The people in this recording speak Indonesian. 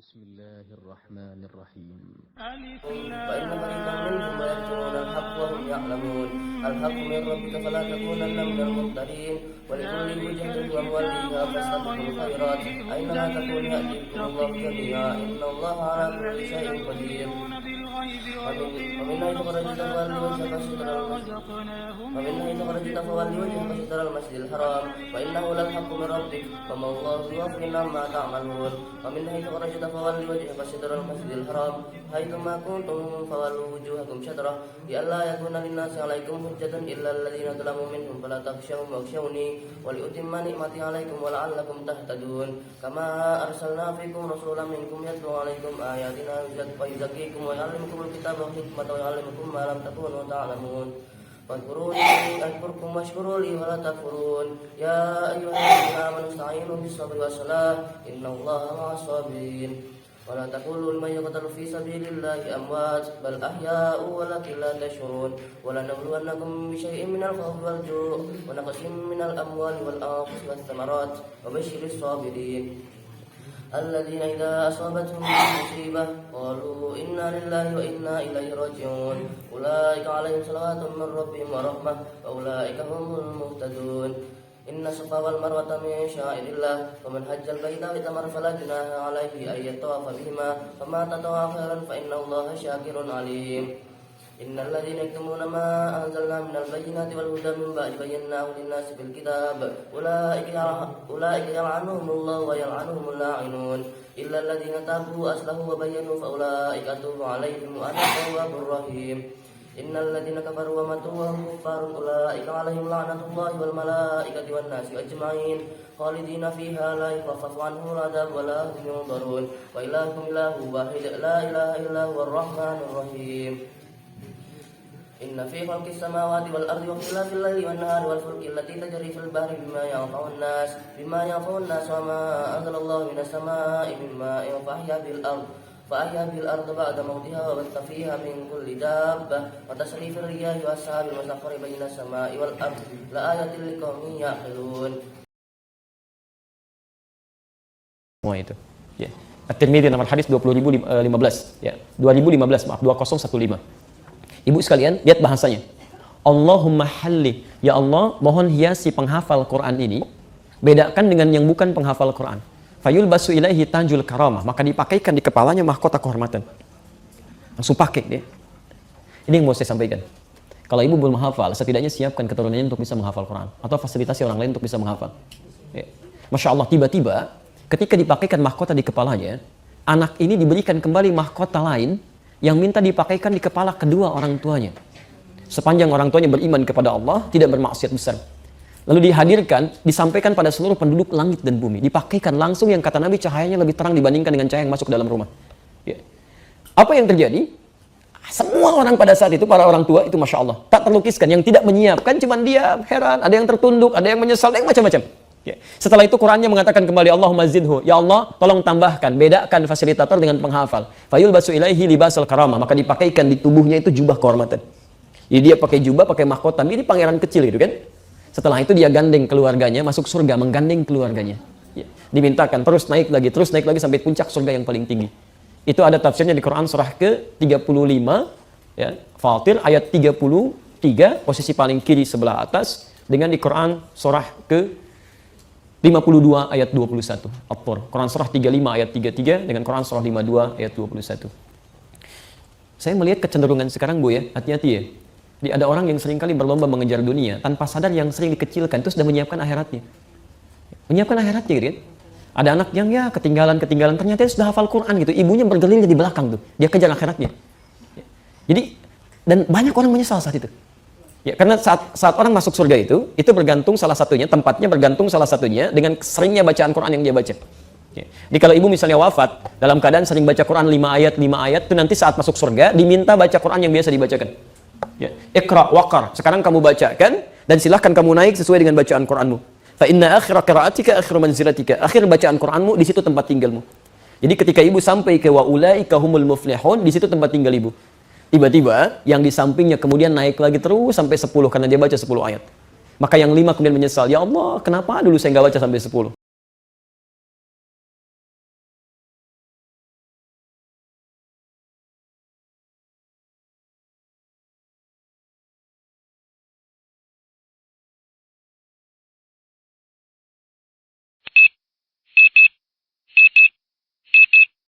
بسم الله الرحمن الرحيم فإن فريقا منهم ليكتمون الحق وهم يعلمون الحق من ربك فلا تكونن من الممترين ولكل وجهة هو موليها فاستبقوا الخيرات أينما تكون يأتي بكم الله جميعا إن الله على كل شيء قدير ومن حيث خرجت فول وجهك شطر المسجد الحرام وإنه للحق من ربك وما الله بغافل عما تعملون ومن حيث خرجت فول وجهك شطر المسجد الحرام حيثما كنتم فولوا وجوهكم شطره لئلا يكون للناس عليكم حجة إلا الذين ظلموا منهم فلا تخشوهم واخشوني ولأتم نعمتي عليكم ولعلكم تهتدون كما أرسلنا فيكم رسولا منكم يتلو عليكم آياتنا ويزكيكم ويعلمكم الكتاب والحكمة ويعلمكم ما لم تكونوا تعلمون فاذكروني أذكركم واشكروا لي ولا تكفرون يا أيها الذين آمنوا استعينوا بالصبر والصلاة إن الله مع الصابرين ولا تقولوا لمن يقتل في سبيل الله أموات بل أحياء ولكن لا تشعرون ولنبلونكم بشيء من الخوف والجوع ونقص من الأموال والأنفس والثمرات وبشر الصابرين الذين إذا أصابتهم مصيبة قالوا إنا لله وإنا إليه راجعون أولئك عليهم صلوات من ربهم ورحمة وأولئك هم المهتدون إن الصفا والمروة من شعائر الله ومن حج البيت أو اعتمر فلا جناح عليه أن يطوف بهما فما تطوع خيرا فإن الله شاكر عليم إن الذين يكتمون ما أنزلنا من البينات والهدى من بعد بيناه للناس في الكتاب أولئك يلعنهم الله ويلعنهم اللاعنون إلا الذين تابوا وأصلحوا وبينوا فأولئك أتوب عليهم وأنا التواب الرحيم إن الذين كفروا وماتوا وهم كفار أولئك عليهم لعنة الله والملائكة والناس أجمعين خالدين فيها لا يخفف عنهم العذاب ولا هم ينظرون وإلهكم إله واحد لا إله إلا هو الرحمن الرحيم إن في خلق السماوات والأرض واختلاف الليل والنهار والفلك التي تجري في البحر بما ينفع الناس وما أنزل الله من السماء من ماء فأحيا به الأرض بعد موتها وبث فيها من كل دابة وتصريف الرياح والسحاب المسخر بين السماء والأرض لآيات لقوم يعقلون. Semua itu. Ya. At-Tirmidzi nomor hadis 20.015 ya. 2015 maaf 2015. Ibu sekalian, lihat bahasanya. Allahumma halli, ya Allah, mohon hiasi penghafal Quran ini, bedakan dengan yang bukan penghafal Quran. Fayul basu ilaihi tanjul karamah, maka dipakaikan di kepalanya mahkota kehormatan. Langsung pakai dia. Ini yang mau saya sampaikan. Kalau ibu belum menghafal, setidaknya siapkan keturunannya untuk bisa menghafal Quran atau fasilitasi orang lain untuk bisa menghafal. Ya. Masya Allah, tiba-tiba ketika dipakaikan mahkota di kepalanya, anak ini diberikan kembali mahkota lain yang minta dipakaikan di kepala kedua orang tuanya. Sepanjang orang tuanya beriman kepada Allah, tidak bermaksiat besar. Lalu dihadirkan, disampaikan pada seluruh penduduk langit dan bumi. Dipakaikan langsung yang kata Nabi cahayanya lebih terang dibandingkan dengan cahaya yang masuk dalam rumah. Ya. Apa yang terjadi? Semua orang pada saat itu, para orang tua itu Masya Allah, tak terlukiskan. Yang tidak menyiapkan, cuman dia heran. Ada yang tertunduk, ada yang menyesal, ada yang macam-macam. Ya. Setelah itu Qurannya mengatakan kembali, Allahumma zidhu, ya Allah tolong tambahkan, bedakan fasilitator dengan penghafal. Fayul basu ilaihi libasal karamah, maka dipakaikan di tubuhnya itu jubah kehormatan. Jadi dia pakai jubah, pakai mahkota, mirip pangeran kecil itu kan. Setelah itu dia gandeng keluarganya, masuk surga, menggandeng keluarganya. Ya. Dimintakan terus naik lagi sampai puncak surga yang paling tinggi. Itu ada tafsirnya di Quran surah ke-35, ya, Fatir ayat 33, posisi paling kiri sebelah atas, dengan di Quran surah ke-52 ayat 21, At-Tur. Quran surah 35 ayat 33 dengan Quran surah 52 ayat 21. Saya melihat kecenderungan sekarang, Bu ya, hati-hati ya. Ada orang yang seringkali berlomba mengejar dunia tanpa sadar yang sering dikecilkan itu sudah menyiapkan akhiratnya. Menyiapkan akhiratnya gitu kan. Ada anak yang ya ketinggalan ternyata dia sudah hafal Quran gitu. Ibunya bergelir di belakang tuh. Dia kejar akhiratnya. Jadi dan banyak orang menyesal saat itu. Ya, karena saat orang masuk surga itu bergantung salah satunya, tempatnya bergantung salah satunya dengan seringnya bacaan Quran yang dia baca. Ya. Jadi kalau ibu misalnya wafat dalam keadaan sering baca Quran 5 ayat itu nanti saat masuk surga diminta baca Quran yang biasa dibacakan. Ya. Iqra waqar, sekarang kamu bacakan dan silahkan kamu naik sesuai dengan bacaan Quranmu. Fa inna akhira qira'atika akhiru manzilatika, akhir bacaan Quranmu di situ tempat tinggalmu. Jadi ketika ibu sampai ke wa ulaika humul muflihun, di situ tempat tinggal ibu. Tiba-tiba yang di sampingnya kemudian naik lagi terus sampai 10 karena dia baca 10 ayat. Maka yang 5 kemudian menyesal, ya Allah, kenapa dulu saya nggak baca sampai 10?